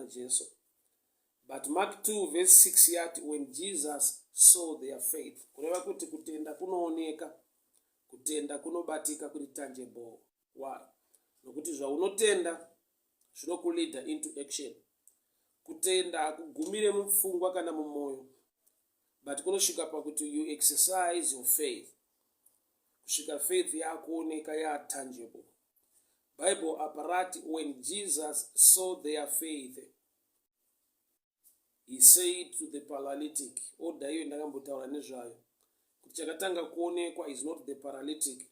muna Jesu. But Mark 2 verse 6 yati, when Jesus saw their faith. Kureva kuti kutenda kunooneka, kutenda kunobatika kuri tangible. Why? Nokuti zvaunotenda zvinokulead into action. Kutenda hakugumire mupfungwa kana mumwoyo, but kunosvika pakuti you exercise your faith. Kusvika faith yakuoneka yatangible. Bible aparati, when Jesus saw their faith, he said to the paralytic, oda iyo ndakambotaura nezvayo, kuti chakatanga kuonekwa is not the paralytic,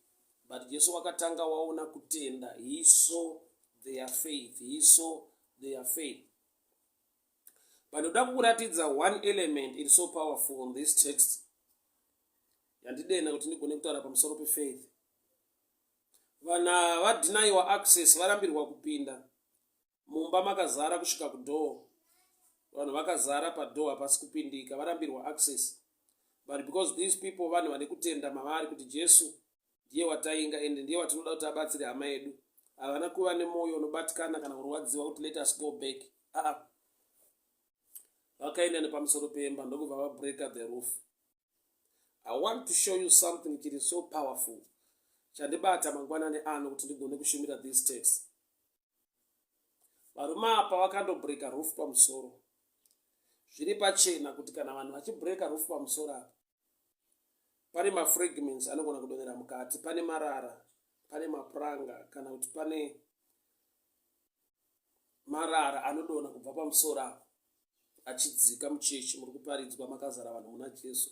but Jesu wakatanga waona kutenda. He saw their faith. He saw their faith. But ndoda kukuratidza one element is so powerful on this text. Yandidena kuti ndigone kutaura pamusoro pefaith. Vana vadinayiwa access, varambirwa kupinda. Mumba makazara kusvika kudoor. Vanhu vakazara padoor hapasi kupindika, varambirwa access. But because these people vanhu vane kutenda mavari kuti Jesu ndiye watainga ende ndiye watinoda kuti abatsire hama yedu, havana kuva nemwoyo unobatikana kana kurwadziwa kuti let us go back. Vakaenda nepamusoro pemba ndokubva vabreaka the roof. I want to show you something which is so powerful. Chandibata mangwanani ano kuti ndigone kushumira this text. Varume apa vakandobreaka roof pamusoro. Zviri pachena kuti kana vanhu vachibreaka roof pamusoro apa, pane mafragments anogona kudonhera mukati, pane marara, pane mapuranga, kana kuti pane marara anodonha kubva pamusoro apa achidzika muchechi muri kuparidzwa makazara vanhu muna Jesu.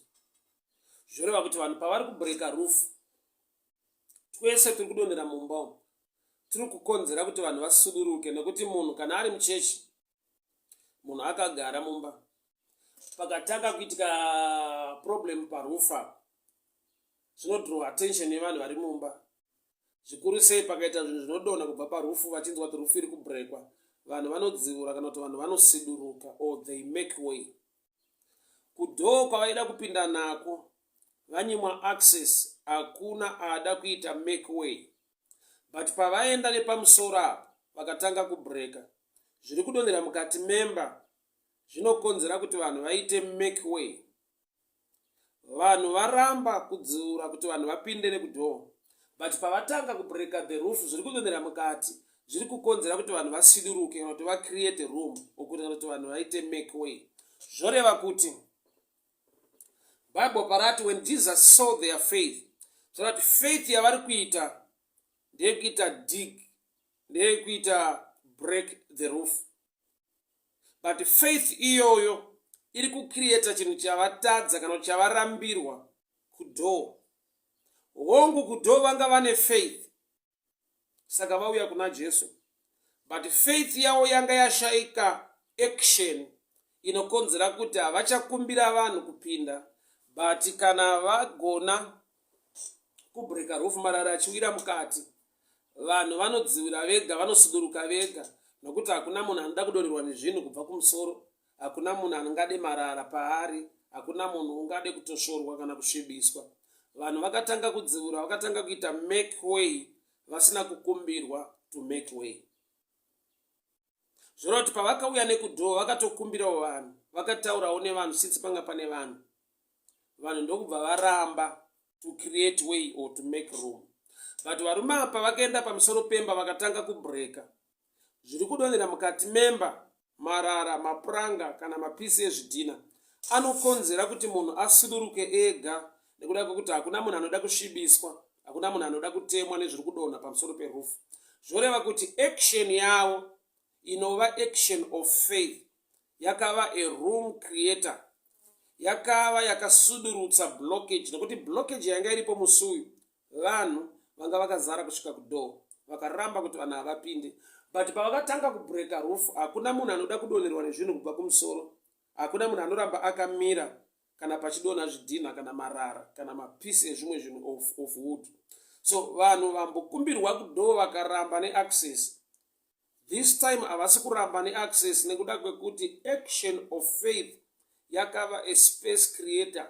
Zvoreva kuti vanhu pavari kubreaka roof, twese tiri kudonhera mumba umu, tiri kukonzera kuti vanhu vasuduruke. Nekuti munhu kana ari muchechi, munhu akagara mumba, pakatanga kuitika problem parufa, zvinodraw attention yevanhu vari mumba. Zvikuru sei pakaita zvinhu zvinodonha kubva parufu, vachinzwa kuti rufu iri kubreakwa, vanhu vanodziura kana kuti vanhu vanosiduruka, or they make way. Kudhoo kwavaida kupinda nako, vanyimwa access, hakuna ada kuita make way. But pavaenda nepamusoro apa, vakatanga kubreaka, zviri kudonhera mukati memba zvinokonzera kuti vanhu vaite make way. Vanhu varamba kudziura kuti vanhu vapinde nekudhoo, but pavatanga kubreaka the roof, zviri kudonhera mukati zviri kukonzera kuti vanhu vasiduruke kana kuti vacreate room okuti kuti vanhu vaite make way. Zvoreva kuti Bible parati when Jesus saw their faith, so that faith yavari kuita ndeyekuita dig, ndeyekuita break the roof. But faith iyoyo iri kucreata chinhu chavatadza kana chavarambirwa kudhoo. Hongu kudhoo vanga vane faith, saka vauya kuna Jesu. But faith yavo yanga yashaika action inokonzera kuti havachakumbira vanhu kupinda, but kana vagona kubreaka roof, marara achiwira mukati, vanhu vanodziwira vega, vanosiduruka vega. Nokuti hakuna munhu anoda kudonherwa nezvinhu kubva kumusoro, hakuna munhu angade marara paari, hakuna munhu ungade kutoshorwa kana kusvibiswa. Vanhu vakatanga kudziwira, vakatanga kuita make way, vasina kukumbirwa to make way. Zvoreva kuti pavakauya nekudhoo vakatokumbirawo vanhu, vakataurawo nevanhu since panga pane vanhu. Vanhu ndokubva varamba to create way or to make room. But varume apa vakaenda pamusoro pemba vakatanga kubreaka. Zviri kudonhera mukati memba, marara, mapuranga kana mapisi ezvidhina, anokonzera kuti munhu asuduruke ega, nekuda kwekuti hakuna munhu anoda kusvibiswa, hakuna munhu anoda kutemwa nezviri kudonha pamusoro perufu. Zvoreva kuti action yavo inova action of faith yakava a room creator, yakava yakasudurutsa blockage. Nekuti blockage yanga iripo musuyu, vanhu vanga vakazara kusvika kudhoo, vakaramba kuti vanhu havapinde. But pavakatanga kubreaka roof, hakuna munhu anoda kudonherwa nezvinhu kubva kumusoro, hakuna munhu anoramba akamira kana pachidonha zvidhina kana marara kana mapisi ezvimwe zvinhu of wood. So vanhu vambokumbirwa kudhoo vakaramba neaccess. This time havasi kuramba neaccess nekuda kwekuti action of faith yakava a space creator.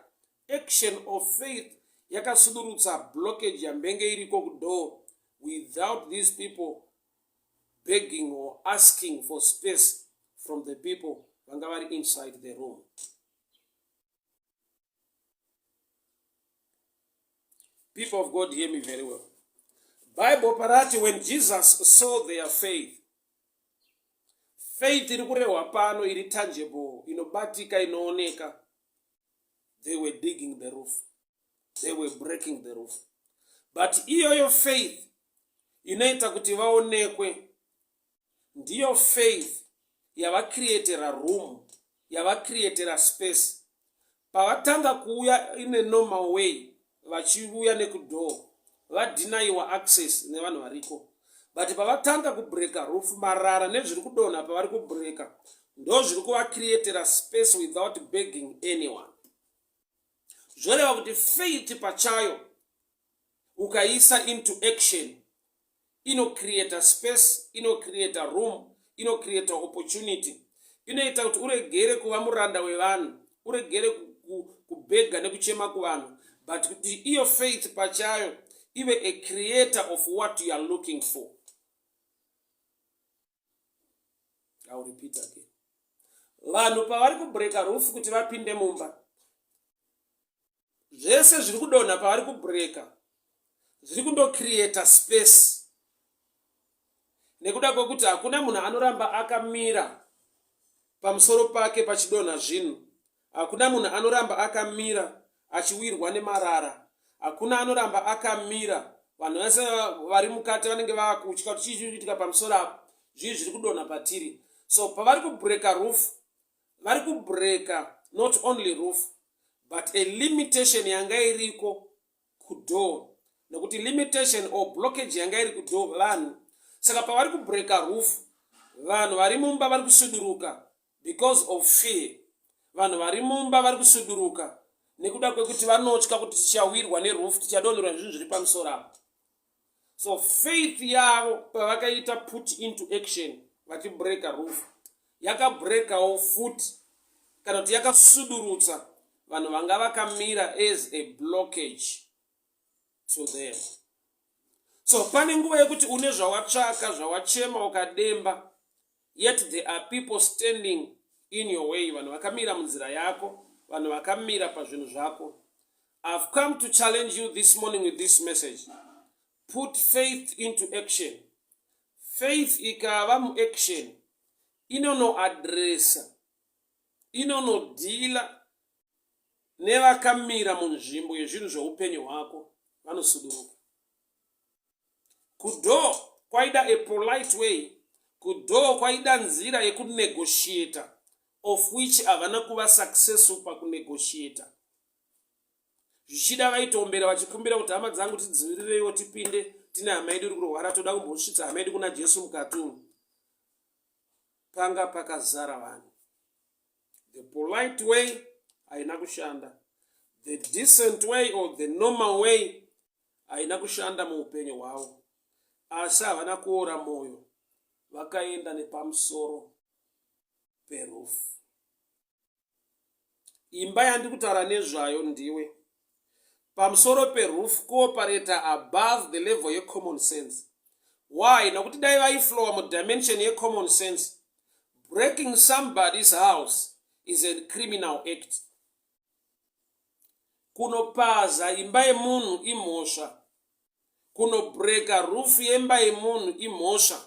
Action of faith yakasudurutsa blockage yambenge iriko kudhoo, without these people begging or asking for space from the people vanga vari inside the room. People of God, hear me very well. Bible parati, when Jesus saw their faith, faith iri kurehwa pano iri tangible, inobatika, inooneka. They were digging the roof. They were breaking the roof. But iyoyo faith inoita kuti vaonekwe, ndiyo faith yavacreatera room, yavacreatera space. Pavatanga kuuya in a normal way, vachiuya nekudoor, vadinayiwa access nevanhu variko. But pavatanga kubreaka roof, marara nezviri kudonha pavari kubreaka, ndo zviri kuvacreatera space without begging anyone. Zvoreva kuti faith pachayo ukaisa into action, create a space, create a room, create a opportunity, inoita kuti uregere kuva muranda wevanhu, uregere kubega nekuchema kuvanhu, but kuti iyo faith pachayo ive a creator of what you are looking for. I will repeat again. Vanhu pavari kubreaka roof kuti vapinde mumba, zvese zviri kudonha pavari kubreaka zviri kundocreata space, nekuda kwekuti hakuna munhu anoramba akamira pamusoro pake pachidonha zvinhu. Hakuna munhu anoramba akamira achiwirwa nemarara. Hakuna anoramba akamira. Vanhu vese vari mukati vanenge vakutya kuti chii chiri kuitika pamusoro apo, zvii zviri kudonha patiri. So pavari kubreaka roof, vari kubreaka not only roof but a limitation yanga iriko kudoor, nekuti limitation or blockage yanga iri kudoor vanhu. Saka pavari kubreaka roof, vanhu vari mumba vari kusuduruka because of fear. Vanhu vari mumba vari kusuduruka nekuda kwekuti vanotya kuti tichawirwa neroof, tichadonherwa zvinhu zviri pamusoro apo. So faith yavo pavakaita put into action vachibreaka roof, yakabreakawo foot, kana kuti yakasudurutsa vanhu vanga vakamira as a blockage to them. So pane nguva yekuti une zvawatsvaka, zvawachema ukademba, yet there are people standing in your way, vanhu vakamira munzira yako, vanhu vakamira pazvinhu zvako. I've come to challenge you this morning with this message. Put faith into action. Faith ikava mu action, inonoadresa, inonodhila nevakamira munzvimbo yezvinhu zveupenyu hwako, vanosuduruka. Kudo kwaida a polite way, kudo kwaida nzira yekunegotiate, of which havana kuva successful pakunegotiate. Zvichida vaitombera vachikumbira kuti hama dzangu tidzivirirei tipinde, tine hama yedu iri kurwara, toda kumbosvitsa hama yedu kuna Jesu mukati umu. Panga pakazara vanhu. The polite way haina kushanda. The decent way or the normal way haina kushanda muupenyu hwavo. Asi havana kuora moyo, vakaenda nepamusoro perufu. Imba yandikutaura nezvayo ndiwe. Pamusoro perufu, cooperator above the level ye common sense. Why? Nokuti dai vaiflowa mu dimension ye common sense, breaking somebody's house is a criminal act. Kunopaza imba yemunhu imhosva. Kunobreaka roof yemba yemunhu imhosva.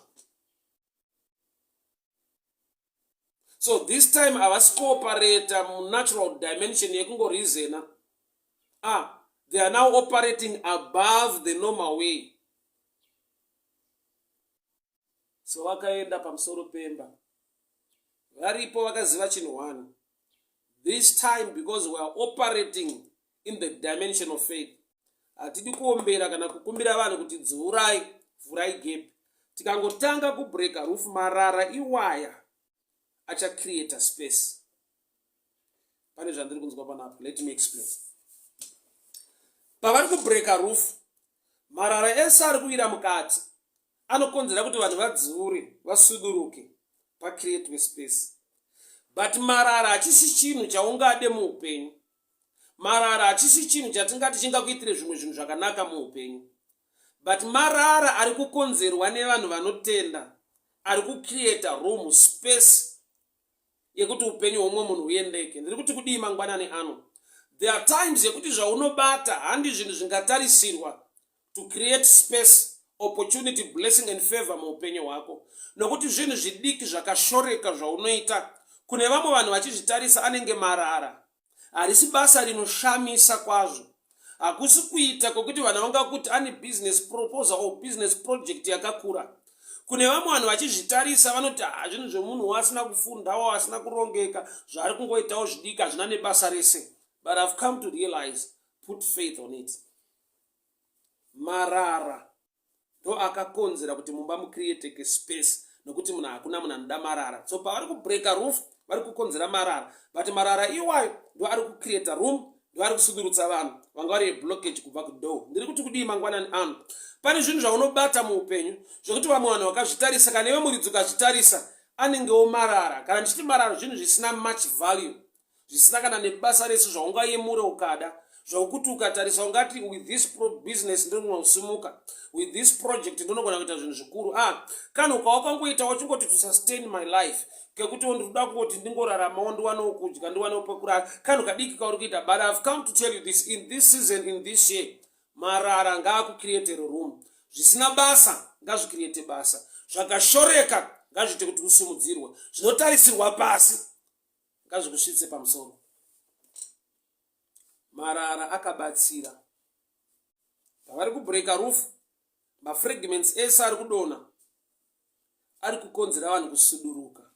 So this time havasi cooperator mu natural dimension yekungorizena. They are now operating above the normal way. So vakaenda pamusoro pemba. Varipo vakaziva chinhu one. This time, because we are operating in the dimension of faith, hatidi kuombera kana kukumbira vanhu kuti dziurai, vhurai gap. Tikangotanga kubreaka roof, marara iwaya achacreate space. Pane zvandiri kunzwa panapo. Let me explain. Pavari kubreaka roof, marara ese ari kuira mukati anokonzera kuti vanhu vadziure, vasuduruke, pacreate space. But marara hachisi chinhu chaungade muupenyu. Marara hachisi chinhu chatingati chingakuitire zvimwe zvinhu zvakanaka muupenyu. But marara ari kukonzerwa nevanhu vanotenda, ari kucreate room, space yekuti upenyu hwomwe munhu huendeke. Ndiri kuti kudii mangwanani ano? There are times yekuti zvaunobata handi zvinhu zvingatarisirwa to create space, opportunity, blessing and favor muupenyu hwako, nokuti zvinhu zvidiki zvakashoreka zvaunoita. Kune vamwe vanhu vachizvitarisa anenge marara, harisi basa rinoshamisa kwazvo, hakusi kuita kwokuti vanhu vangakuti ane business proposal or business project yakakura. Kune vamwe vanhu vachizvitarisa vanoti zvinhu zvemunhu wasina kufundawo, asina kurongeka, zvaari kungoitawo zvidiki, hazvina nebasa rese. But I've come to realize, put faith on it. Marara ndo akakonzera kuti mumba mucreate space, nokuti munhu hakuna munhu anoda marara. So pavari kubreaka roof vari kukonzera marara, but marara iwayo ndo ari kucreata room, ndo ari kusudurutsa vanhu vanga vari blockage kubva kudoor. Ndiri kuti kudii mangwanani ano? Pane zvinhu zvaunobata muupenyu zvokuti vamwe vanhu vakazvitarisa, kana iwe muridzi ukazvitarisa anengewo marara. Kana ndichiti marara, zvinhu zvisina much value, zvisina kana nebasa rese zvaungayemura ukada, zvakuti ukatarisa ungati with this business ndinosimuka, with this project ndinogona kuita zvinhu zvikuru. Kana ukawakangoitawo chingoti to sustain my life, kekuti ndinoda kungoti ndingoraramawo ndiwanewo kudya, ndiwanewo pekurara, kana ukadiki kauri kuita. But I've come to tell you this, in this season, in this year, marara ngaakucreate room. Zvisina basa ngazvicreate basa, zvakashoreka ngazviite kuti usimudzirwe, zvinotarisirwa pasi ngazvikusvitse pamusoro. Marara akabatsira pavari kubreaka roof, mafragments ese ari kudonha, ari kukonzera vanhu kusuduruka,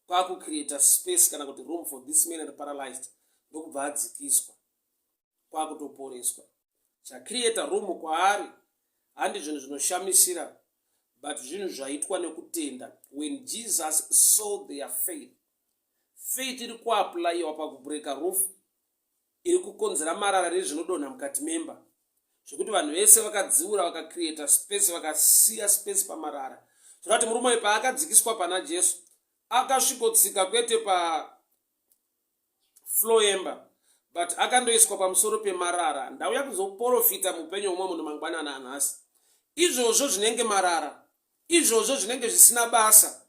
kwakucreata space kana kuti room for this man and paralyzed, ndokubva adzikiswa, kwakutoporeswa. Chacreata room kwaari handi zvinhu zvinoshamisira, but zvinhu zvaitwa nekutenda. When Jesus saw their faith, faith iri kuaplayiwa pakubreaka roof, iri kukonzera marara rezvinodonha mukati memba, zvokuti vanhu vese vakadziura vakacreata space, vakasiya space pamarara. Zvakati murume uyu paakadzikiswa pana Jesu, akasvikotsika kwete pafloor yemba, but akandoiswa pamusoro pemarara. Ndauya kuzoprofita muupenyu hwomwe munhu mangwanani anhasi. Izvozvo zvinenge marara, izvozvo zvinenge zvisina basa,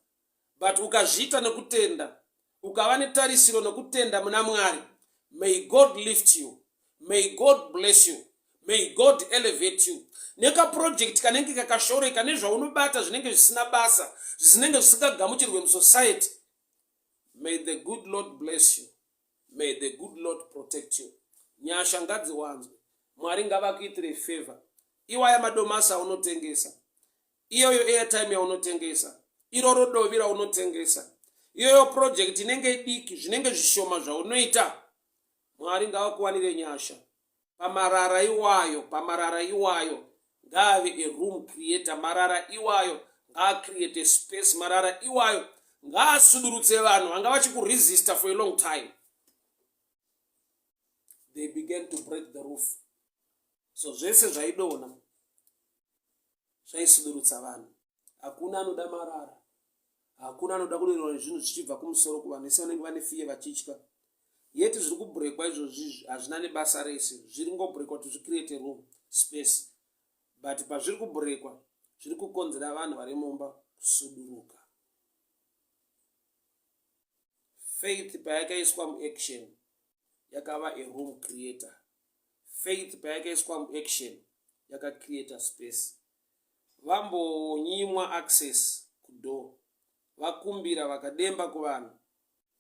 but ukazviita nekutenda, ukava netarisiro nekutenda muna Mwari, may God lift you, may God bless you, may God elevate you. Neka project kanenge kakashoreka, nezvaunobata zvinenge zvisina basa, zvinenge zvisingagamuchirwe musociety, may the good Lord bless you, may the good Lord protect you. Nyasha ngadziwanzwe, Mwari ngavakuitire favor. Iwaya madomasi aunotengesa, iyoyo airtime yaunotengesa, iroro dovi raunotengesa, iyoyo project inenge diki, zvinenge zvishoma zvaunoita, Mwari ngavakuwanire nyasha. Pamarara iwayo, pamarara iwayo, ngave a room creator. Marara iwayo ngaacreate space. Marara iwayo ngaasudurutse vanhu vanga vachikuresista for a long time. They began to break the roof. So zvese zvaidonha zvaisudurutsa vanhu. Hakuna anoda marara, hakuna anoda kudererwa nezvinhu zvichibva kumusoro kuvanhu vese vanenge vane fiye vachitya. Yeti zviri kubreakwa izvozvi hazvina nebasa rese, zviri ngobreakwa kuti zvicreate room space, but pazviri kubreakwa zviri kukonzera vanhu vari mumba kusuduruka. Faith payakaiswa muaction yakava a room creator. Faith payakaiswa muaction yakacreata space. Vambonyimwa access kudoor, vakumbira vakademba kuvanhu,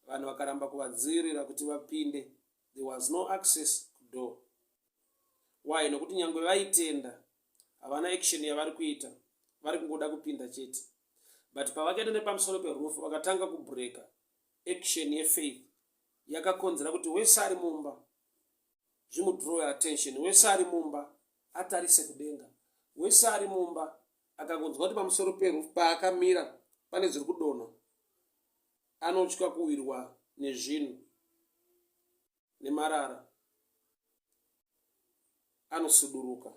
vanhu vakaramba kuvadzivirira kuti vapinde. There was no access kudoor. Why? Nokuti nyangwe vaitenda havana action yavari kuita, vari kungoda kupinda chete. But pavakaenda nepamusoro peroof vakatanga kubreaka action yefaith, yakakonzera kuti wese ari mumba zvimudraw attention, wese ari mumba atarise kudenga, wese ari mumba akagonzwa kuti pamusoro peroof paakamira pane zviri kudonha, anotya kuwirwa nezvinhu nemarara, anosuduruka.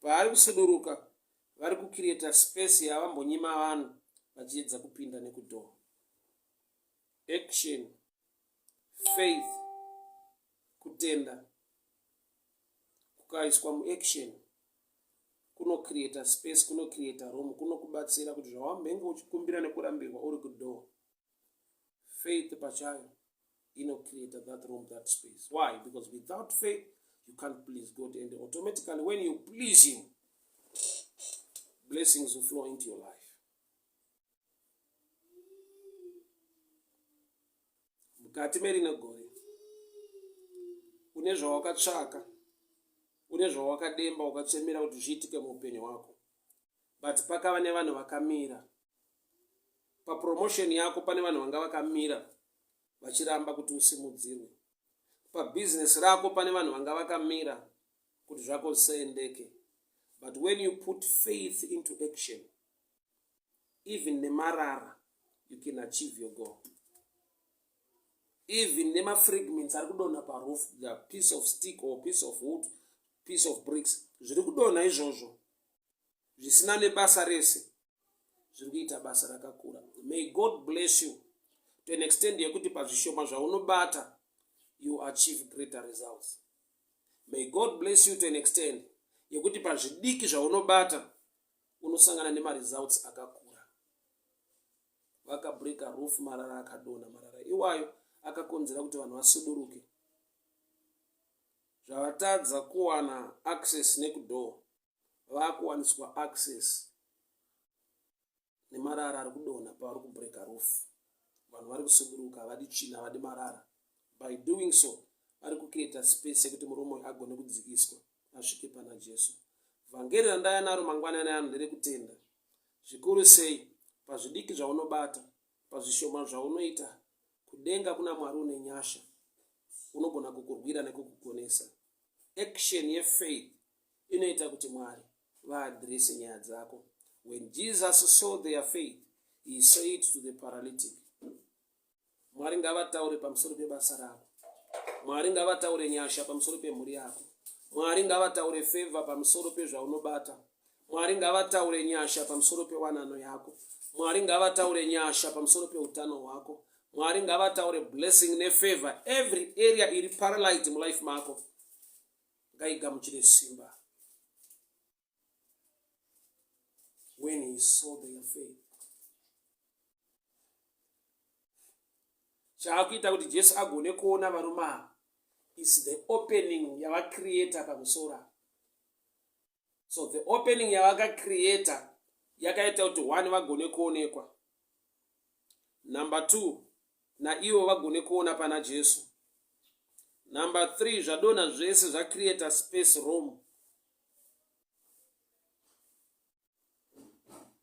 Paari kusuduruka vari kucreata space yavambonyima vanhu vachiedza kupinda nekudoor. Action, faith, kutenda kukaiswa muaction kunocreata space, kunocreata room, kunokubatsira kuti zvawambenge uchikumbira nekurambirwa uri kudoor. Faith pachayo create that room, that space. Why? Because without faith, you can't please God. And automatically, when you please Him, blessings will flow into your life. Mukati merine gore, une zvawakatsvaka, une zvawakademba ukachemera kuti zviitike muupenyu hwako. But pakava nevanhu vakamira. Papromotion yako pane vanhu vanga vakamira vachiramba kuti usimudzirwe. Pabusiness rako pane vanhu vanga vakamira kuti zvako zvisaendeke. But when you put faith into action, even nemarara, you can achieve your goal. Even nema fragments ari kudonha paroof, the piece of stick or piece of wood, piece of bricks, zviri kudonha izvozvo zvisina nebasa rese, zviri kuita basa rakakura. May God bless you to an extent yekuti pazvishoma zvaunobata you achieve greater results. May God bless you to an extent yekuti pazvidiki zvaunobata unosangana nemaresults akakura. Vakabreka roof, marara akadonha. Marara iwayo akakonzera kuti vanhu vasuduruke. Zvavatadza kuwana access nekudoor, vakuwaniswa access nemarara ari kudonha pavari kubreka roof. Vanhu vari kusuduruka, havadi tsvina, havadi marara. By doing so, vari kucreata space yekuti murume agone kudzikiswa asvike pana Jesu. Vhangeri randaya naro mangwanani ano nderekutenda. Zvikuru sei pazvidiki zvaunobata, pazvishoma zvaunoita, kudenga kuna Mwari une nyasha, unogona kukurwira nekukugonesa. Action yefaith inoita kuti Mwari vaadrese nyaya dzako. When Jesus saw their faith, he said to the paralytic, Mwari ngavataure pamusoro pebasa rako. Mwari ngavataure nyasha pamusoro pemhuri yako. Mwari ngavataure favor pamusoro pezvaunobata. Mwari ngavataure nyasha pamusoro pewanano yako. Mwari ngavataure nyasha pamusoro peutano hwako. Mwari ngavataure blessing nefavor. Every area iri paralyzed mulife mako ngaigamuchire simba. When he saw their faith. Chaakuita kuti Jesu agone kuona varume is the opening yavacreata pamusora. So the opening yavakacreata yakaita kuti one vagone kuonekwa. Number 2, naivo vagone kuona pana Jesu. Number 3, zvadonha zvese zvacreata space room.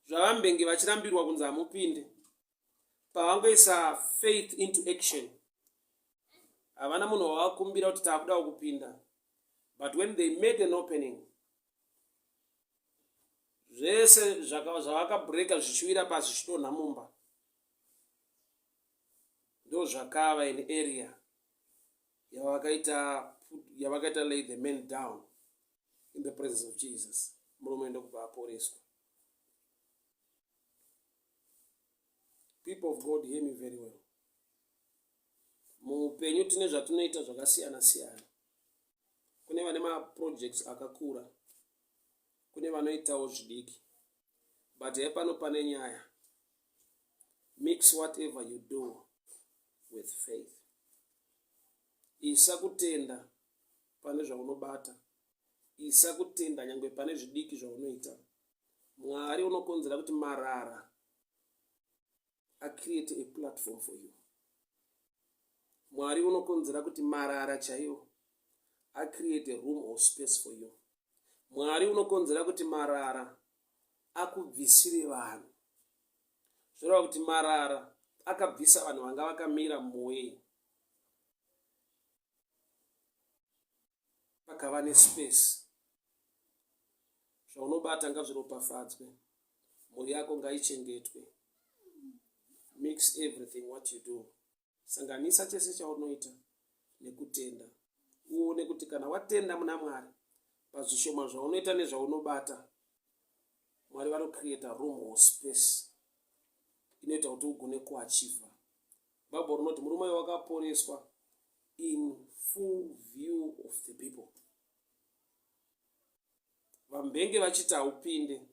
Zvavambengi vachirambirwa kunzi hamupinde. Pavangoisa faith into action, havana munhu wavakumbira kuti taakuda kupinda. But when they made an opening, zvese zvavakabreka zvichiwira pasi zvichidonha mumba. Ndo zvakava in area yavakaita lay the men down in the presence of Jesus. Murume ndokubva aporeswa. People of God, hear me very well. Muupenyu tine zvatunoita zvakasiyana siyana. Kune vane maprojects akakura, kune vanoitawo zvidiki. But hepano pane nyaya. Mix whatever you do with faith. Isa kutenda pane zvaunobata. Isa kutenda nyangwe pane zvidiki zvaunoita. Mwari unokonzera kuti marara create a platform for you. Mwari unokonzera kuti marara chaiwo create a room or space for you. Mwari unokonzera kuti marara akubvisire vanhu. Zvoreva kuti marara akabvisa vanhu vanga vakamira mumweya. Pakava nespace. Zvaunobata ngazviropafadzwe. Mhuri yako ngaichengetwe. Mix everything what you do. Sanganisa chese chaunoita nekutenda. Uone kuti kana watenda muna Mwari, pazvishoma zvaunoita nezvaunobata, Mwari vanocreate a room or space inoita kuti ugone kuachieva. Bhaibheri rinoti murume wakaporeswa in full view of the people. Vambenge vachiti haupinde,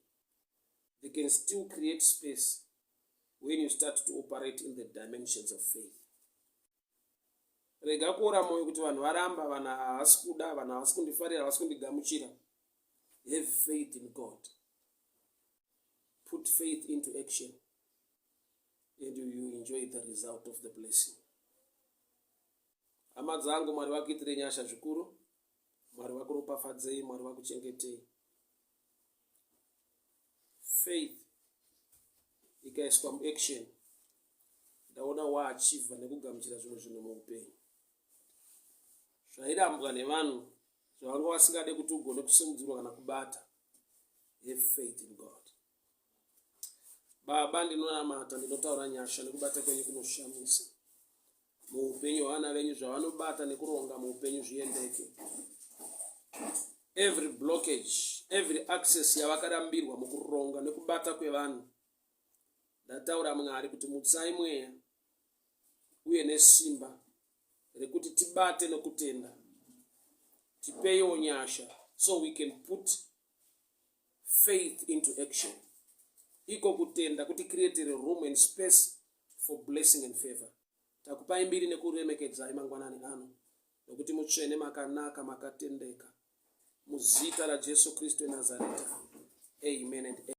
they can still create space when you start to operate in the dimensions of faith. rega kuora mwoyo kuti vanhu varamba, vanhu havasi kuda, vanhu havasi kundifarira, havasi kundigamuchira. Have faith in God. Put faith into action, and you enjoy the result of the blessing. Hama dzangu, Mwari vakuitire nyasha zvikuru, Mwari vakuropafadzei, Mwari vakuchengetei. Faith ikaiswa muaction, ndaona waachievha nekugamuchira zvinhu muupenyu. Zvairambwa nevanhu zvavanga vasingade kuti ugone kusimudzirwa kana kubata. Have faith in God. Baba, ndinonamata, ndinotaura nyasha nekubata kwenyu kunoshamisa muupenyu hwavana venyu, zvavanobata nekuronga muupenyu zviendeke. Every blockage, every access yavakarambirwa mukuronga nekubata kwevanhu, ndataura Mwari kuti mutsai mweya uye nesimba rekuti tibate nekutenda, tipeiwo nyasha, so we can put faith into action. Iko kutenda kuti create room and space for blessing and favor. Takupai mbiri nekuremekedzai mangwanani ano, nokuti mutsvene, makanaka, makatendeka, muzita raJesu Kristu eNazareta. Amen and amen.